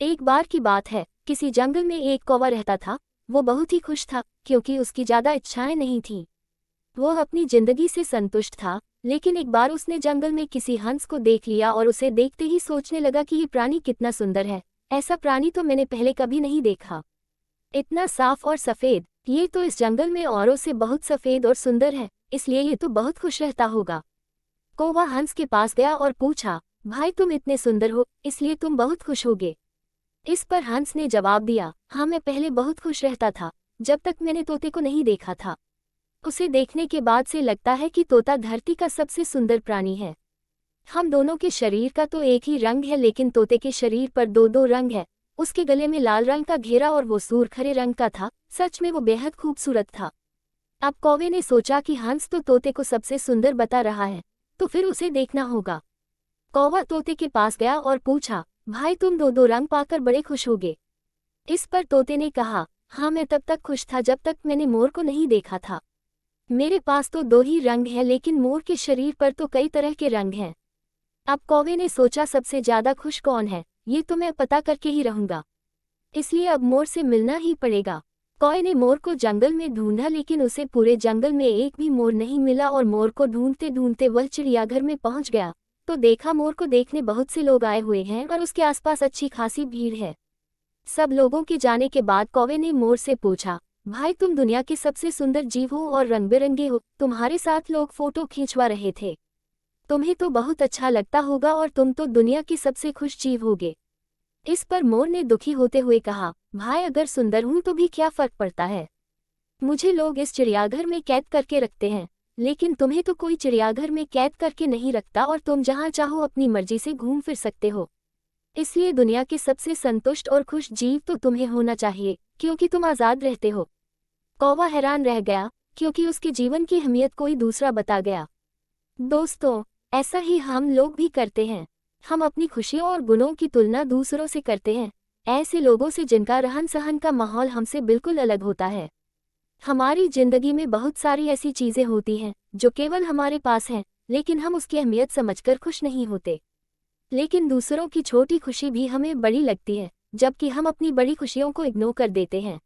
एक बार की बात है, किसी जंगल में एक कौवा रहता था। वो बहुत ही खुश था क्योंकि उसकी ज्यादा इच्छाएं नहीं थीं। वो अपनी जिंदगी से संतुष्ट था। लेकिन एक बार उसने जंगल में किसी हंस को देख लिया और उसे देखते ही सोचने लगा कि ये प्राणी कितना सुंदर है। ऐसा प्राणी तो मैंने पहले कभी नहीं देखा। इतना साफ और सफेद, ये तो इस जंगल में औरों से बहुत सफेद और सुंदर है, इसलिए ये तो बहुत खुश रहता होगा। कौवा हंस के पास गया और पूछा, भाई तुम इतने सुंदर हो, इसलिए तुम बहुत खुश होगे। इस पर हंस ने जवाब दिया, हाँ मैं पहले बहुत खुश रहता था, जब तक मैंने तोते को नहीं देखा था। उसे देखने के बाद से लगता है कि तोता धरती का सबसे सुंदर प्राणी है। हम दोनों के शरीर का तो एक ही रंग है, लेकिन तोते के शरीर पर दो दो रंग है। उसके गले में लाल रंग का घेरा और वो सूरखरे रंग का था। सच में वो बेहद खूबसूरत था। अब कौवे ने सोचा कि हंस तो तोते को सबसे सुंदर बता रहा है, तो फिर उसे देखना होगा। कौवा तोते के पास गया और पूछा, भाई तुम दो दो रंग पाकर बड़े खुश होगे। इस पर तोते ने कहा, हाँ मैं तब तक खुश था जब तक मैंने मोर को नहीं देखा था। मेरे पास तो दो ही रंग है, लेकिन मोर के शरीर पर तो कई तरह के रंग हैं। अब कौवे ने सोचा सबसे ज्यादा खुश कौन है, ये तो मैं पता करके ही रहूंगा। इसलिए अब मोर से मिलना ही पड़ेगा। कौवे ने मोर को जंगल में ढूंढा, लेकिन उसे पूरे जंगल में एक भी मोर नहीं मिला और मोर को ढूंढते ढूंढते वह चिड़ियाघर में पहुंच गया तो देखा मोर को देखने बहुत से लोग आए हुए हैं और उसके आसपास अच्छी खासी भीड़ है। सब लोगों के जाने के बाद कौवे ने मोर से पूछा, भाई तुम दुनिया के सबसे सुंदर जीव हो और रंग बिरंगे हो, तुम्हारे साथ लोग फोटो खींचवा रहे थे। तुम्हें तो बहुत अच्छा लगता होगा और तुम तो दुनिया के सबसे खुश जीव होगे। इस पर मोर ने दुखी होते हुए कहा, भाई अगर सुंदर हूं तो भी क्या फर्क पड़ता है। मुझे लोग इस चिड़ियाघर में कैद करके रखते हैं, लेकिन तुम्हें तो कोई चिड़ियाघर में कैद करके नहीं रखता और तुम जहां चाहो अपनी मर्जी से घूम फिर सकते हो। इसलिए दुनिया के सबसे संतुष्ट और खुश जीव तो तुम्हें होना चाहिए, क्योंकि तुम आज़ाद रहते हो। कौवा हैरान रह गया, क्योंकि उसके जीवन की अहमियत कोई दूसरा बता गया। दोस्तों, ऐसा ही हम लोग भी करते हैं। हम अपनी खुशियों और गुणों की तुलना दूसरों से करते हैं, ऐसे लोगों से जिनका रहन सहन का माहौल हमसे बिल्कुल अलग होता है। हमारी जिंदगी में बहुत सारी ऐसी चीजें होती हैं जो केवल हमारे पास हैं, लेकिन हम उसकी अहमियत समझकर खुश नहीं होते। लेकिन दूसरों की छोटी खुशी भी हमें बड़ी लगती है, जबकि हम अपनी बड़ी खुशियों को इग्नोर कर देते हैं।